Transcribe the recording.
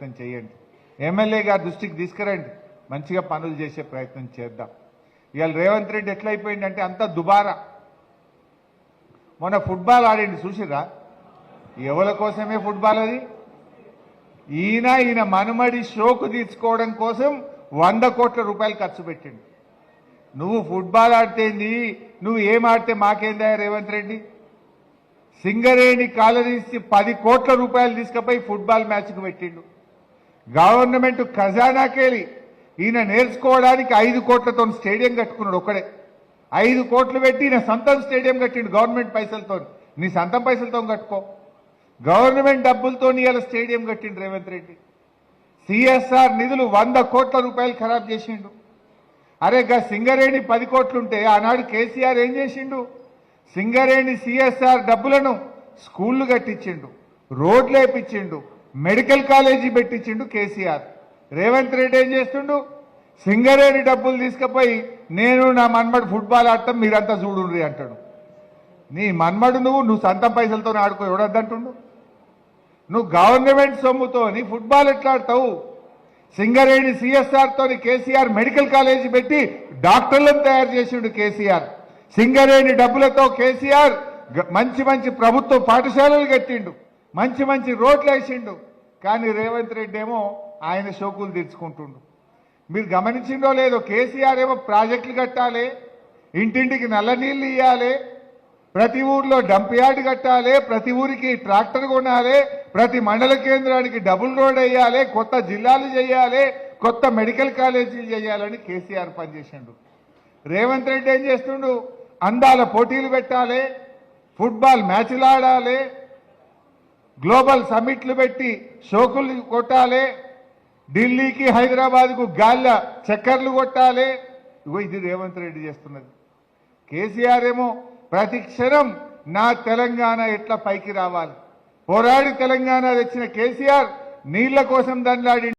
ప్రయత్నం చేయండి. ఎమ్మెల్యే గారి దృష్టికి తీసుకురండి, మంచిగా పనులు చేసే ప్రయత్నం చేద్దాం. ఇవాళ రేవంత్ రెడ్డి ఎట్లయిపోయిందంటే అంత దుబారా. మొన్న ఫుట్బాల్ ఆడింది చూసిరా, ఎవరి కోసమే ఫుట్బాల్ అది? ఈయన మనుమడి షోకు తీర్చుకోవడం కోసం 100 కోట్ల రూపాయలు ఖర్చు పెట్టిండు. నువ్వు ఫుట్బాల్ ఆడితేంది, నువ్వు ఏం ఆడితే మాకేందా రేవంత్ రెడ్డి? సింగరేణి కాలనీస్ 10 కోట్ల రూపాయలు తీసుకుపోయి ఫుట్బాల్ మ్యాచ్కు పెట్టిండు. గవర్నమెంట్ ఖజానాకెళ్ళి ఈయన నేర్చుకోవడానికి 5 కోట్లతో స్టేడియం కట్టుకున్నాడు ఒక్కడే. 5 కోట్లు పెట్టి ఈయన సొంతం స్టేడియం కట్టిండు గవర్నమెంట్ పైసలతో. నీ సొంతం పైసలతో కట్టుకో, గవర్నమెంట్ డబ్బులతో ఇలా స్టేడియం కట్టిండు రేవంత్ రెడ్డి. సిఎస్ఆర్ నిధులు 100 కోట్ల రూపాయలు ఖరాబ్ చేసిండు. అరే గా సింగరేణి 10 కోట్లుంటే ఆనాడు కేసీఆర్ ఏం చేసిండు? సింగరేణి సిఎస్ఆర్ డబ్బులను స్కూళ్లు కట్టించిండు, రోడ్లు వేపించిండు, మెడికల్ కాలేజీ పెట్టించిండు కేసీఆర్. రేవంత్ రెడ్డి ఏం చేస్తుండు? సింగరేణి డబ్బులు తీసుకుపోయి నేను నా మన్మడు ఫుట్బాల్ ఆడతాం మీరంతా చూడుండ్రి అంటాడు. నీ మన్మడు నువ్వు సొంతం పైసలతో ఆడుకో, ఎవడద్దంటుండు? నువ్వు గవర్నమెంట్ సొమ్ముతోని ఫుట్బాల్ ఎట్లా ఆడతావు? సింగరేణి సిఎస్ఆర్ తోని కేసీఆర్ మెడికల్ కాలేజీ పెట్టి డాక్టర్లను తయారు చేసిండు కేసీఆర్. సింగరేణి డబ్బులతో కేసీఆర్ మంచి మంచి ప్రభుత్వ పాఠశాలలు కట్టిండు, మంచి మంచి రోడ్లు వేసిండు. కానీ రేవంత్ రెడ్డి ఏమో ఆయన షోకులు తీర్చుకుంటుండు. మీరు గమనించిండో లేదో, కేసీఆర్ ఏమో ప్రాజెక్టులు కట్టాలి, ఇంటింటికి నల్ల నీళ్లు ఇవ్వాలి, ప్రతి ఊర్లో డంప్ యార్డ్ కట్టాలి, ప్రతి ఊరికి ట్రాక్టర్ కొనాలి, ప్రతి మండల కేంద్రానికి డబుల్ రోడ్ వేయాలి, కొత్త జిల్లాలు చేయాలి, కొత్త మెడికల్ కాలేజీలు చేయాలని కేసీఆర్ పనిచేసిండు. రేవంత్ రెడ్డి ఏం చేస్తుండు? అందాల పోటీలు పెట్టాలి, ఫుట్బాల్ మ్యాచ్లు ఆడాలి, గ్లోబల్ సమ్మిట్లు పెట్టి షోకులు కొట్టాలి, ఢిల్లీకి హైదరాబాద్కు గాల్ల చక్కర్లు కొట్టాలి. ఇగో ఇది రేవంత్ రెడ్డి చేస్తున్నది. కేసీఆర్ ఏమో ప్రతి క్షణం నా తెలంగాణ ఎట్లా పైకి రావాలి, పోరాడి తెలంగాణ తెచ్చిన కేసీఆర్ నీళ్ల కోసం దండాడి